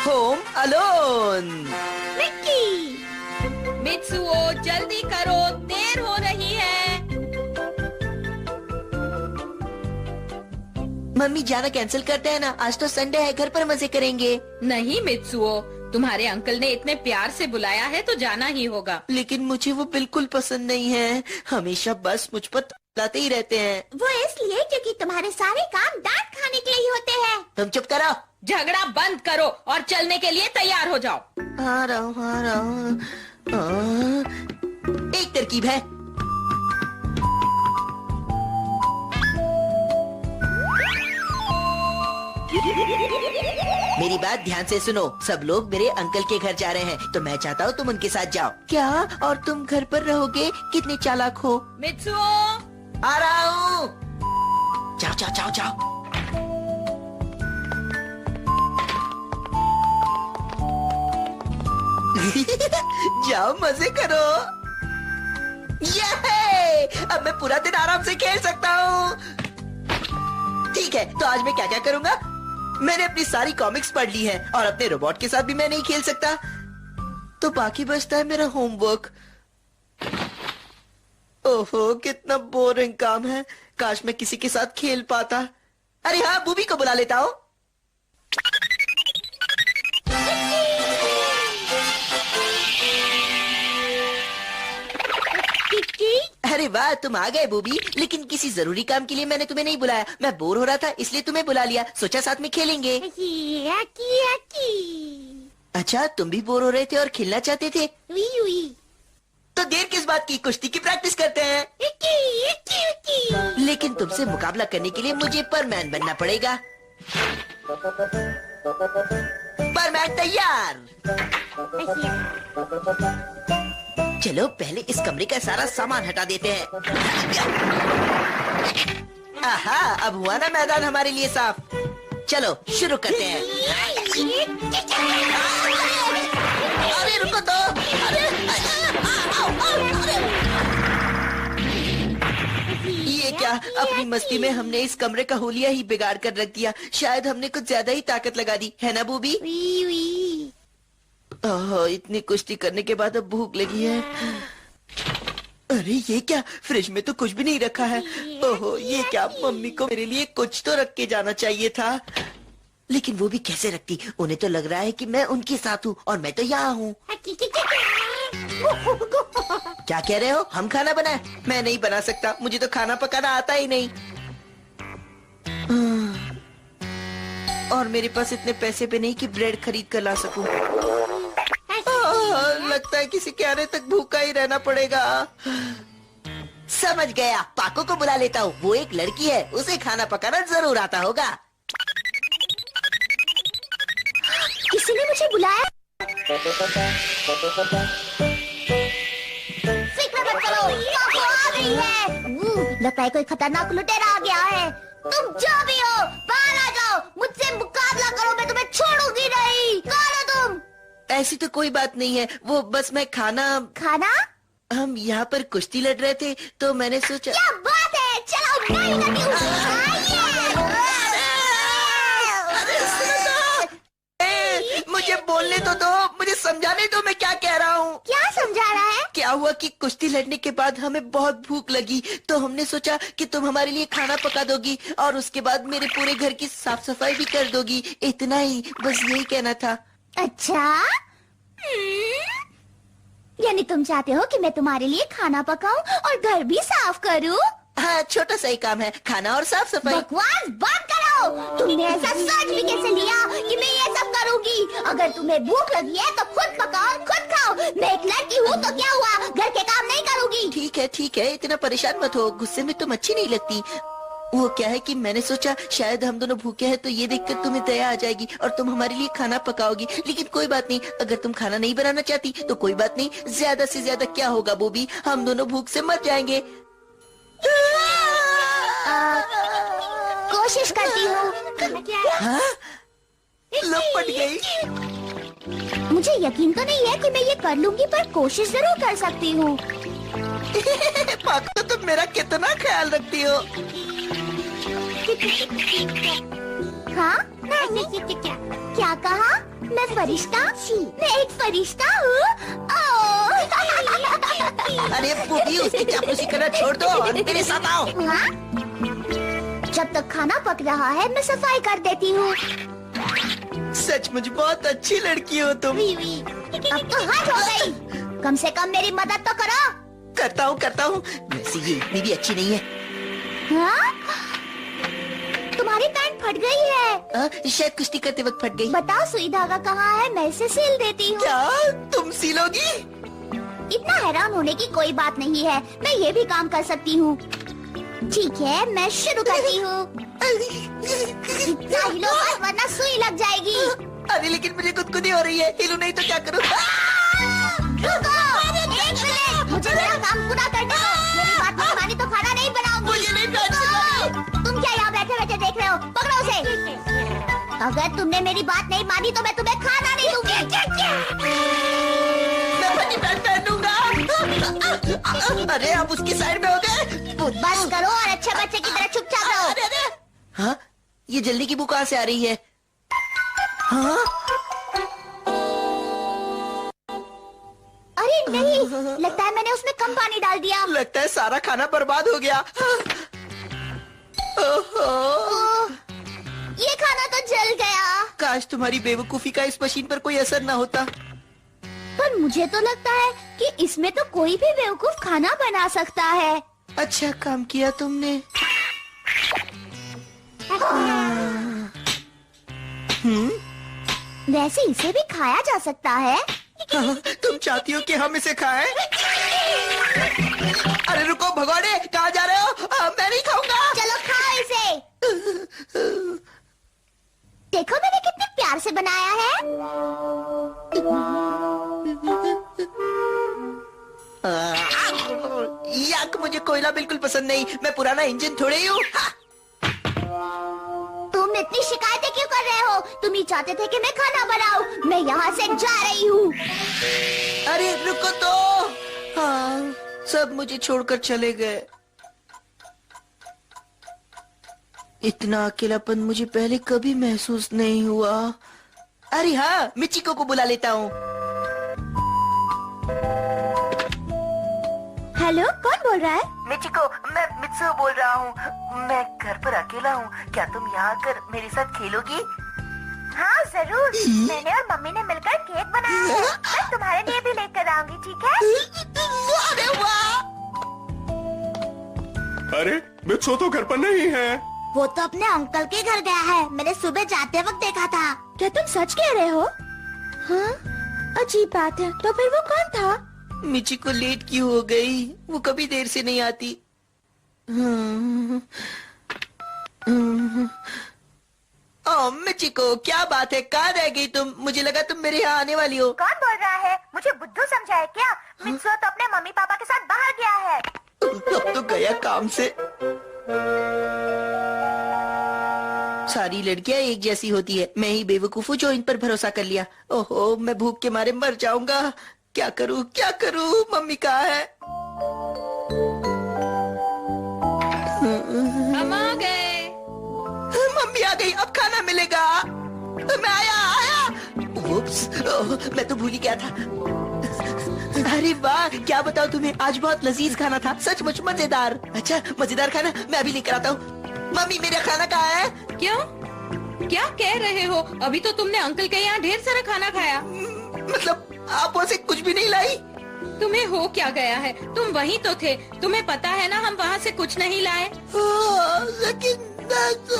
Home alone. Mickey, Mitsuo जल्दी करो, देर हो रही है। मम्मी जाना कैंसिल करते हैं ना, आज तो संडे है, घर पर मजे करेंगे। नहीं मित्सुओ, तुम्हारे अंकल ने इतने प्यार से बुलाया है तो जाना ही होगा। लेकिन मुझे वो बिल्कुल पसंद नहीं है, हमेशा बस मुझ पर लाते ही रहते हैं। वो इसलिए क्योंकि तुम्हारे सारे काम डांट खाने के लिए ही होते हैं। तुम चुप करो। झगड़ा बंद करो और चलने के लिए तैयार हो जाओ। आ रहा हूँ। एक तरकीब है। मेरी बात ध्यान से सुनो, सब लोग मेरे अंकल के घर जा रहे हैं तो मैं चाहता हूँ तुम उनके साथ जाओ। क्या? और तुम घर पर रहोगे? कितने चालाक हो। मित्सुओ, आ रहा हूँ। जाओ जाओ जाओ जाओ। जाओ मजे करो। ये अब मैं पूरा दिन आराम से खेल सकता हूँ। ठीक है, तो आज मैं क्या क्या करूँगा? मैंने अपनी सारी कॉमिक्स पढ़ ली है और अपने रोबोट के साथ भी मैं नहीं खेल सकता, तो बाकी बचता है मेरा होमवर्क। ओहो, कितना बोरिंग काम है, काश मैं किसी के साथ खेल पाता। अरे हाँ, बूबी को बुला लेता हूँ। अरे वाह, तुम आ गए बूबी, लेकिन किसी जरूरी काम के लिए मैंने तुम्हें नहीं बुलाया। मैं बोर हो रहा था इसलिए तुम्हें बुला लिया, सोचा साथ में खेलेंगे। अच्छा, तुम भी बोर हो रहे थे और खेलना चाहते थे? तो देर किस बात की, कुश्ती की प्रैक्टिस करते हैं। लेकिन तुमसे मुकाबला करने के लिए मुझे परमैन बनना पड़ेगा। परमैन तैयार। चलो पहले इस कमरे का सारा सामान हटा देते हैं। आहा, अब हुआ ना मैदान हमारे लिए साफ। चलो शुरू करते हैं। अरे रुको तो। अरे ये क्या, अपनी मस्ती में हमने इस कमरे का हुलिया ही बिगाड़ कर रख दिया। शायद हमने कुछ ज्यादा ही ताकत लगा दी है ना बूबी? इतनी कुश्ती करने के बाद अब भूख लगी है। अरे ये क्या, फ्रिज में तो कुछ भी नहीं रखा है। ओहो, ये क्या, मम्मी को मेरे लिए कुछ तो रख के जाना चाहिए था, लेकिन वो भी कैसे रखती? उन्हें तो लग रहा है कि मैं उनके साथ हूँ और मैं तो यहाँ हूँ। क्या कह रहे हो? हम खाना बनाए? मैं नहीं बना सकता, मुझे तो खाना पकाना आता ही नहीं। और मेरे पास इतने पैसे भी नहीं कि ब्रेड खरीद कर ला सकूं। लगता है किसी के आने तक भूखा ही रहना पड़ेगा। समझ गया, पाको को बुला लेता हूँ, वो एक लड़की है, उसे खाना पकाना जरूर आता होगा। किसी ने मुझे बुलाया? फिक्र मत करो, पाको आ गई है। लगता है कोई खतरनाक लुटेरा आ गया है। तुम जो भी हो, बाहर आ जाओ, मुझसे मुकाबला करो, मैं तुम्हें छोड़ूंगी नहीं। कौन हो तुम? ऐसी तो कोई बात नहीं है, वो बस मैं खाना। हम यहाँ पर कुश्ती लड़ रहे थे तो मैंने सोचा। क्या बात है, चलो मुझे बोलने तो दो, मुझे समझाने दो मैं क्या कह रहा हूँ। क्या समझा रहा है? क्या हुआ कि कुश्ती लड़ने के बाद हमें बहुत भूख लगी, तो हमने सोचा कि तुम हमारे लिए खाना पका दोगी और उसके बाद मेरे पूरे घर की साफ सफाई भी कर दोगी। इतना ही, बस यही कहना था। अच्छा, यानी तुम चाहते हो कि मैं तुम्हारे लिए खाना पकाऊं और घर भी साफ करूं? हाँ, छोटा सा ही काम है, खाना और साफ सफाई। बकवास बंद करो। तुमने ऐसा सोच भी कैसे लिया कि मैं ये सब करूंगी? अगर तुम्हें भूख लगी है तो खुद पकाओ, खुद खाओ। मैं एक लड़की हूँ तो क्या हुआ, घर के काम नहीं करूंगी। ठीक है, इतना परेशान मत हो, गुस्से में तुम अच्छी नहीं लगती। वो क्या है कि मैंने सोचा शायद हम दोनों भूखे हैं तो ये देखकर तुम्हें दया आ जाएगी और तुम हमारे लिए खाना पकाओगी। लेकिन कोई बात नहीं, अगर तुम खाना नहीं बनाना चाहती तो कोई बात नहीं, ज्यादा से ज्यादा क्या होगा बूबी, हम दोनों भूख से मर जाएंगे। कोशिश करती हूँ। हाँ? लपट गई। मुझे यकीन तो नहीं है कि मैं ये कर लूंगी, पर कोशिश जरूर कर सकती हूँ। पाको, तुम मेरा कितना ख्याल रखती हो। हाँ? क्या कहा? मैं फरिश्ता? मैं एक फरिश्ता हूँ। ओह। अरे बूबी, उसकी चापलूसी करना छोड़ दो और मेरे साथ आओ। हाँ? जब तक खाना पक रहा है मैं सफाई कर देती हूँ। सचमुच बहुत अच्छी लड़की हो तुम। अब तो हद हो गई। कम से कम मेरी मदद तो करो। करता हूँ। वैसे ये इतनी भी अच्छी नहीं है। हाँ? तुम्हारी पैंट फट गई है। शायद कुश्ती करते वक्त फट गई। बताओ सुई धागा कहाँ है, मैं इसे सिल देती हूँ। क्या तुम सिलोगी? इतना हैरान होने की कोई बात नहीं है, मैं ये भी काम कर सकती हूँ। ठीक है, मैं शुरू करती हूँ। इतना हिलो मत वरना सुई लग जाएगी। अरे लेकिन मुझे खुदकुदी हो रही है, हिलू नहीं तो क्या करूँ? रुको, एक मिनट, मुझे मेरा काम पूरा करने दो। मेरी बात नहीं मानी तो खाना नहीं बनाऊंगी। मुझे नहीं खाना। तुम क्या यहाँ बैठे बैठे देख रहे हो? पकड़ो उसे। अगर तुमने मेरी बात नहीं मानी तो मैं तुम्हें खाना नहीं दूंगी। मैं अपनी पैंट पहनूंगा। अरे आप उसकी साइड में हो गए। बस करो और अच्छे बच्चे की तरह चुपचाप रहो। अरे हाँ, ये जल्दी की बुक कहाँ से आ रही है? हाँ? अरे नहीं, लगता है मैंने उसमें कम पानी डाल दिया। लगता है सारा खाना बर्बाद हो गया। ओह, ये खाना तो जल गया। काश तुम्हारी बेवकूफी का इस मशीन पर कोई असर न होता। पर मुझे तो लगता है कि इसमें तो कोई भी बेवकूफ खाना बना सकता है। अच्छा काम किया तुमने। वैसे इसे भी खाया जा सकता है। हाँ, तुम चाहती हो कि हम इसे खाएं? अरे रुको भगोड़े, कहाँ जा रहे हो? मैं नहीं खाऊंगा। चलो खाओ इसे। देखो मैंने कितने प्यार से बनाया है। याक, मुझे कोयला बिल्कुल पसंद नहीं। मैं पुराना इंजन थोड़े ही हूँ। तुम इतनी शिकायतें क्यों कर रहे हो? तुम ही चाहते थे कि मैं खाना बनाऊं। मैं यहाँ से जा रही हूँ। अरे रुको तो। हाँ, सब मुझे छोड़कर चले गए। इतना अकेलापन मुझे पहले कभी महसूस नहीं हुआ। अरे हाँ, मिचिको को बुला लेता हूँ। हेलो, कौन बोल रहा है? मिचिको, मैं मित्सु बोल रहा हूँ। मैं घर पर अकेला हूँ। क्या तुम यहाँ आकर मेरे साथ खेलोगी? हाँ जरूर। मैंने और मम्मी ने मिलकर केक बनाया है। मैं तुम्हारे लिए भी लेकर आऊंगी, ठीक है? अरे वाह! अरे मित्सु तो घर पर नहीं है। वो तो अपने अंकल के घर गया है। मैंने सुबह जाते वक्त देखा था। क्या तुम सच कह रहे हो? हाँ, अजीब बात है। तो फिर वो कौन था? मिचिको लेट क्यों हो गई? वो कभी देर से नहीं आती। ओह मिचिको, क्या बात है? कहाँ रह गई तुम? मुझे लगा तुम मेरे यहाँ आने वाली हो। कौन बोल रहा है? मुझे बुद्धू समझा है क्या? मित्सु तो अपने मम्मी पापा के साथ बाहर गया है। अब तो गया काम से। सारी लड़कियां एक जैसी होती है। मैं ही बेवकूफ हूँ जो इन पर भरोसा कर लिया। ओहो, मैं भूख के मारे मर जाऊंगा। क्या करूँ क्या करूँ? मम्मी कहाँ है? हम आ गए। मम्मी आ गई, अब खाना मिलेगा। मैं आया। उप्स, मैं तो भूल ही गया था। अरे वाह, क्या बताओ तुम्हें, आज बहुत लजीज खाना था। सचमुच मजेदार। अच्छा, मजेदार खाना मैं अभी लेकर आता हूँ। मम्मी, मेरा खाना कहाँ है? क्यों? क्या कह रहे हो? अभी तो तुमने अंकल के यहाँ ढेर सारा खाना खाया। मतलब आप वहाँ से कुछ भी नहीं लाई? तुम्हें हो क्या गया है? तुम वहीं तो थे। तुम्हें पता है ना हम वहाँ से कुछ नहीं लाए। लेकिन मैं तो